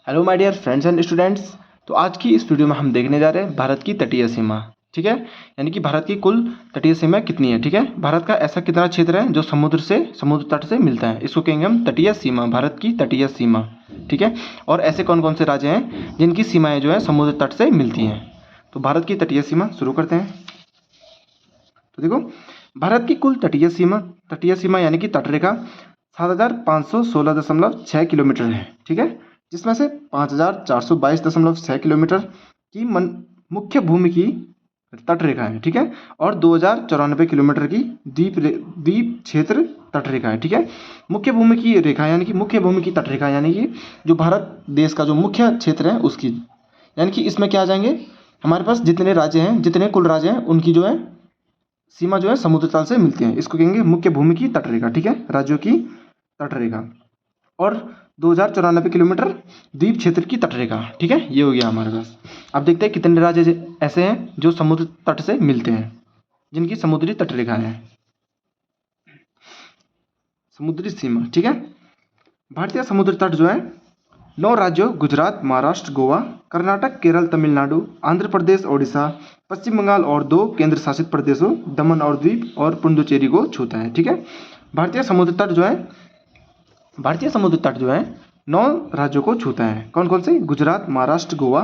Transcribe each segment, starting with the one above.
Hello my dear friends and students. तो आज की इस वीडियो में हम देखने जा रहे हैं भारत की तटीय सीमा। ठीक है, यानी कि भारत की कुल तटीय सीमा कितनी है। ठीक है, भारत का ऐसा कितना क्षेत्र है जो समुद्र तट से मिलता है, इसको कहेंगे हम तटीय सीमा, भारत की तटीय सीमा। ठीक है, और ऐसे कौन कौन से राज्य हैं जिनकी सीमाएं जो है समुद्र तट से मिलती हैं। तो भारत की तटीय सीमा शुरू करते हैं। तो देखो, भारत की कुल तटीय सीमा यानी कि तटरेखा 7,516.6 किलोमीटर है। ठीक है, जिसमें से 5,422.6 किलोमीटर की मुख्य भूमि की तटरेखा है। ठीक है, और 2,094 किलोमीटर की द्वीप क्षेत्र तटरेखा है। ठीक है, मुख्य भूमि की रेखा यानी कि मुख्य भूमि की तटरेखा यानी कि जो भारत देश का जो मुख्य क्षेत्र है उसकी, यानी कि इसमें क्या आ जाएंगे, हमारे पास जितने राज्य हैं, जितने कुल राज्य हैं उनकी जो है सीमा जो है समुद्र तल से मिलती है, इसको कहेंगे मुख्य भूमि की तटरेखा। ठीक है, राज्यों की तटरेखा। और 2,094 किलोमीटर द्वीप क्षेत्र की तटरेखा। ठीक है, ये हो गया हमारे पास। अब देखते हैं कितने राज्य ऐसे हैं जो समुद्र तट से मिलते हैं, जिनकी समुद्री तटरेखा है, समुद्री सीमा। ठीक है, भारतीय समुद्र तट जो है 9 राज्यों गुजरात, महाराष्ट्र, गोवा, कर्नाटक, केरल, तमिलनाडु, आंध्र प्रदेश, ओडिशा, पश्चिम बंगाल और 2 केंद्र शासित प्रदेशों दमन और द्वीप और पुडुचेरी को छूता है। ठीक है, भारतीय समुद्र तट जो है 9 राज्यों को छूता है। कौन कौन से? गुजरात, महाराष्ट्र, गोवा,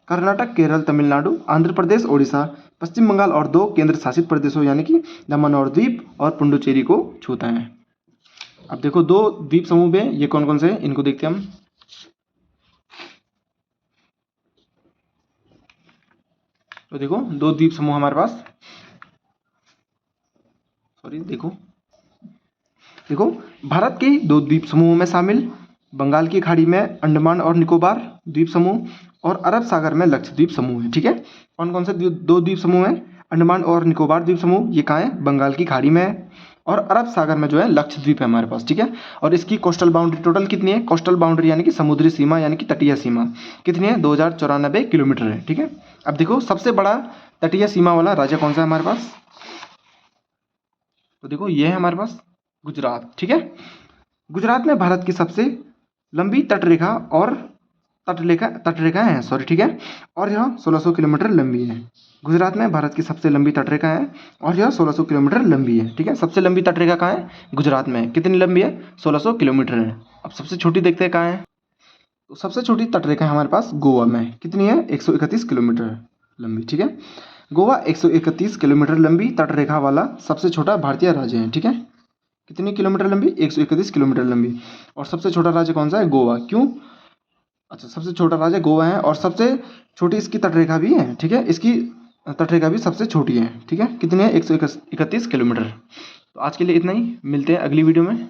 कर्नाटक, केरल, तमिलनाडु, आंध्र प्रदेश, ओडिशा, पश्चिम बंगाल और 2 केंद्र शासित प्रदेशों यानी कि दमन और द्वीप और पुडुचेरी को छूता है। अब देखो, 2 द्वीप समूह हैं, ये कौन कौन से हैं इनको देखते हैं हम। तो देखो, 2 द्वीप समूह हमारे पास, देखो भारत के 2 द्वीप समूहों में शामिल बंगाल की खाड़ी में अंडमान और निकोबार द्वीप समूह और अरब सागर में लक्षद्वीप समूह है। ठीक है, कौन कौन से 2 द्वीप समूह हैं? अंडमान और निकोबार द्वीप समूह, ये कहाँ है? बंगाल की खाड़ी में है। और अरब सागर में जो है लक्षद्वीप है हमारे पास। ठीक है, और इसकी कोस्टल बाउंड्री टोटल कितनी है? कोस्टल बाउंड्री यानी कि समुद्री सीमा यानी कि तटीय सीमा कितनी है? 2,094 किलोमीटर है। ठीक है, अब देखो सबसे बड़ा तटीय सीमा वाला राज्य कौन सा है हमारे पास? तो देखो, ये है हमारे पास गुजरात। ठीक है, गुजरात में भारत की सबसे लंबी तटरेखा है सॉरी। ठीक है, और यह 1600 किलोमीटर लंबी है। गुजरात में भारत की सबसे लंबी तटरेखा है और यह 1600 किलोमीटर लंबी है। ठीक है, सबसे लंबी तटरेखा कहाँ है? गुजरात में। कितनी लंबी है? 1600 किलोमीटर है। अब सबसे छोटी देखते हैं कहाँ है। तो सबसे छोटी तटरेखा है हमारे पास गोवा में। कितनी है? 131 किलोमीटर लंबी। ठीक है, गोवा 131 किलोमीटर लंबी तटरेखा वाला सबसे छोटा भारतीय राज्य है। ठीक है, कितनी किलोमीटर लंबी? 131 किलोमीटर लंबी। और सबसे छोटा राज्य कौन सा है? गोवा। क्यों? अच्छा, सबसे छोटा राज्य गोवा है और सबसे छोटी इसकी तटरेखा भी है। ठीक है, इसकी तटरेखा भी सबसे छोटी है। ठीक है, कितनी है? 131 किलोमीटर। तो आज के लिए इतना ही, मिलते हैं अगली वीडियो में।